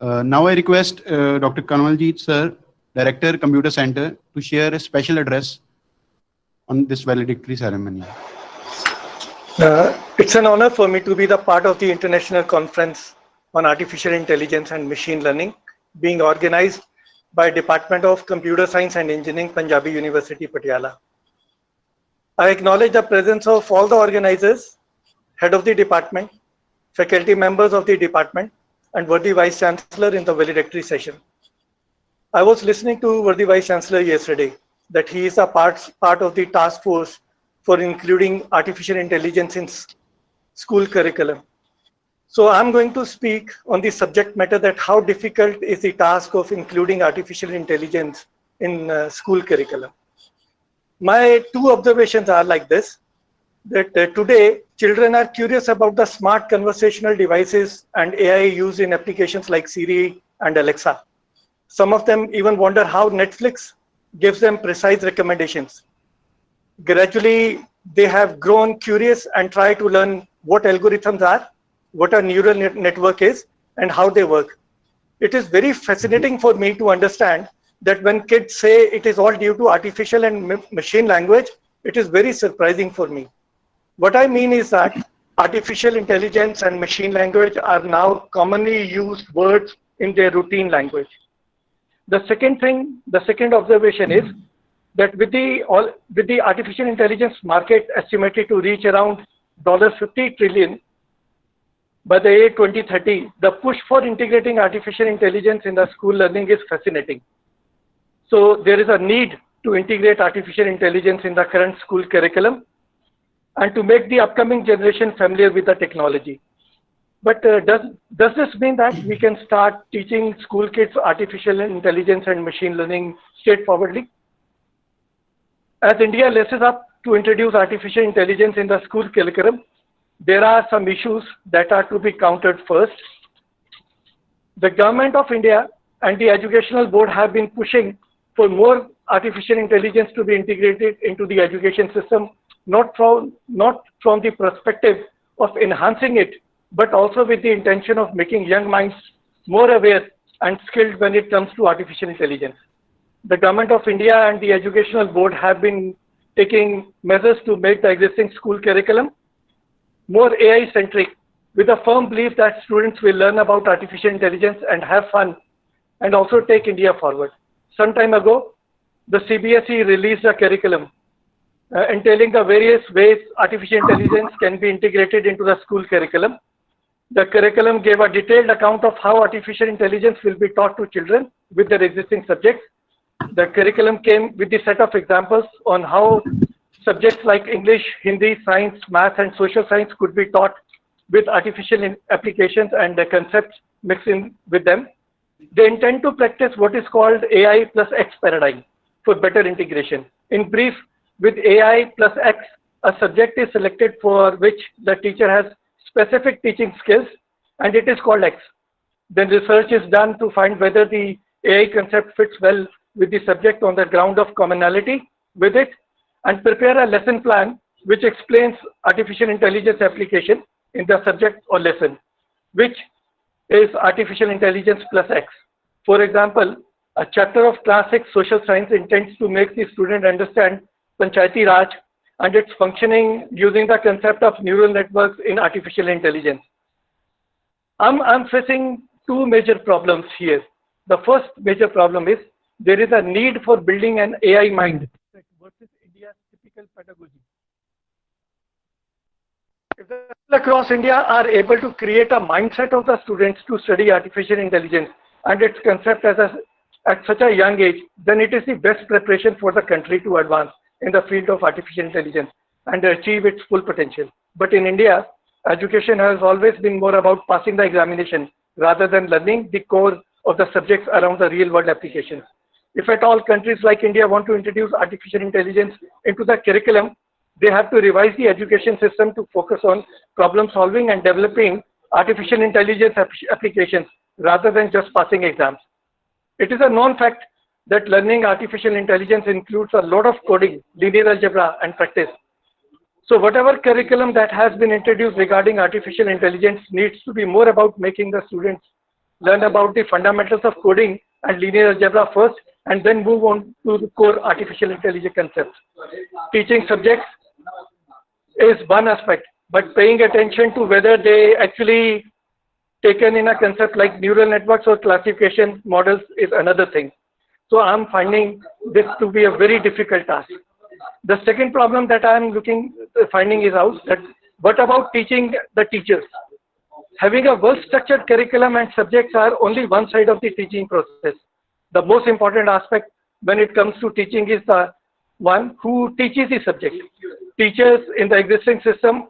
Now I request Dr. Kanwaljit sir, Director, Computer Center, to share a special address on this valedictory ceremony. It's an honor for me to be the part of the International Conference on Artificial Intelligence and Machine Learning being organized by Department of Computer Science and Engineering, Punjabi University, Patiala. I acknowledge the presence of all the organizers, head of the department, faculty members of the department, and worthy Vice Chancellor in the valedictory session. I was listening to worthy Vice Chancellor yesterday that he is a part of the task force for including artificial intelligence in school curriculum. So I'm going to speak on the subject matter that how difficult is the task of including artificial intelligence in school curriculum. My two observations are like this, that today children are curious about the smart conversational devices and AI used in applications like Siri and Alexa. Some of them even wonder how Netflix gives them precise recommendations. Gradually, they have grown curious and try to learn what algorithms are, what a neural network is, and how they work. It is very fascinating for me to understand that when kids say it is all due to artificial and machine language, it is very surprising for me. What I mean is that artificial intelligence and machine language are now commonly used words in their routine language. The second observation is that with the artificial intelligence market estimated to reach around $50 trillion by the year 2030, the push for integrating artificial intelligence in the school learning is fascinating. So there is a need to integrate artificial intelligence in the current school curriculum and to make the upcoming generation familiar with the technology. But does this mean that we can start teaching school kids artificial intelligence and machine learning straightforwardly? As India laces up to introduce artificial intelligence in the school curriculum, there are some issues that are to be countered first. The government of India and the educational board have been pushing for more artificial intelligence to be integrated into the education system, not from the perspective of enhancing it, but also with the intention of making young minds more aware and skilled when it comes to artificial intelligence. The government of India and the educational board have been taking measures to make the existing school curriculum more AI-centric, with a firm belief that students will learn about artificial intelligence and have fun and also take India forward. Some time ago, the CBSE released a curriculum entailing the various ways artificial intelligence can be integrated into the school curriculum. The curriculum gave a detailed account of how artificial intelligence will be taught to children with their existing subjects. The curriculum came with a set of examples on how subjects like English, Hindi, science, math, and social science could be taught with artificial applications and the concepts mixed in with them. They intend to practice what is called AI plus X paradigm for better integration. In brief, with AI plus X, a subject is selected for which the teacher has specific teaching skills, and it is called X. Then research is done to find whether the AI concept fits well with the subject on the ground of commonality with it, and prepare a lesson plan which explains artificial intelligence application in the subject or lesson, which is artificial intelligence plus X. For example, a chapter of class 6 social science intends to make the student understand Panchayati Raj and its functioning using the concept of neural networks in artificial intelligence. I'm facing two major problems here. The first major problem is there is a need for building an AI mind versus India's typical pedagogy. If the people across India are able to create a mindset of the students to study artificial intelligence and its concept at such a young age, then it is the best preparation for the country to advance in the field of artificial intelligence and achieve its full potential. But in India, education has always been more about passing the examination rather than learning the core of the subjects around the real world applications. If at all countries like India want to introduce artificial intelligence into the curriculum, they have to revise the education system to focus on problem solving and developing artificial intelligence applications rather than just passing exams. It is a known fact that learning artificial intelligence includes a lot of coding, linear algebra, and practice. So whatever curriculum that has been introduced regarding artificial intelligence needs to be more about making the students learn about the fundamentals of coding and linear algebra first, and then move on to the core artificial intelligence concepts. Teaching subjects is one aspect, but paying attention to whether they actually taken in a concept like neural networks or classification models is another thing. So I'm finding this to be a very difficult task. The second problem that I'm finding is out that what about teaching the teachers? Having a well-structured curriculum and subjects are only one side of the teaching process. The most important aspect when it comes to teaching is the one who teaches the subject. Teachers in the existing system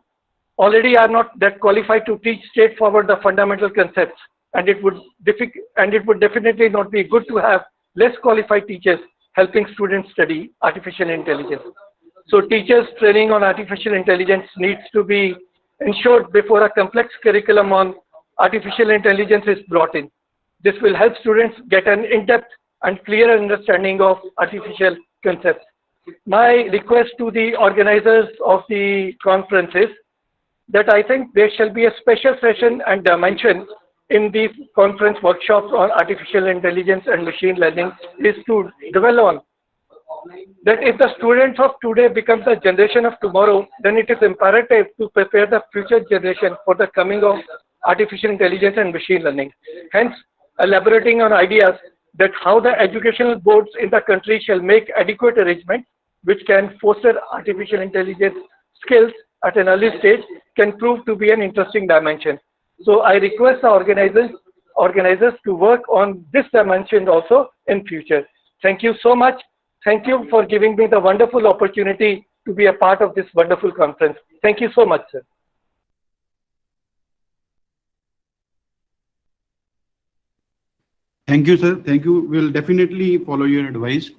already are not that qualified to teach straightforward the fundamental concepts, and it would definitely not be good to have less qualified teachers helping students study artificial intelligence. So teachers training on artificial intelligence needs to be ensured before a complex curriculum on artificial intelligence is brought in. This will help students get an in-depth and clear understanding of artificial concepts. My request to the organizers of the conference is that I think there shall be a special session and dimension in these conference workshops on artificial intelligence and machine learning is to dwell on that if the students of today become the generation of tomorrow, then it is imperative to prepare the future generation for the coming of artificial intelligence and machine learning. Hence, elaborating on ideas that how the educational boards in the country shall make adequate arrangements which can foster artificial intelligence skills at an early stage can prove to be an interesting dimension. So I request the organizers to work on this dimension also in future. Thank you so much. Thank you for giving me the wonderful opportunity to be a part of this wonderful conference. Thank you so much, sir. Thank you, sir. Thank you. We'll definitely follow your advice.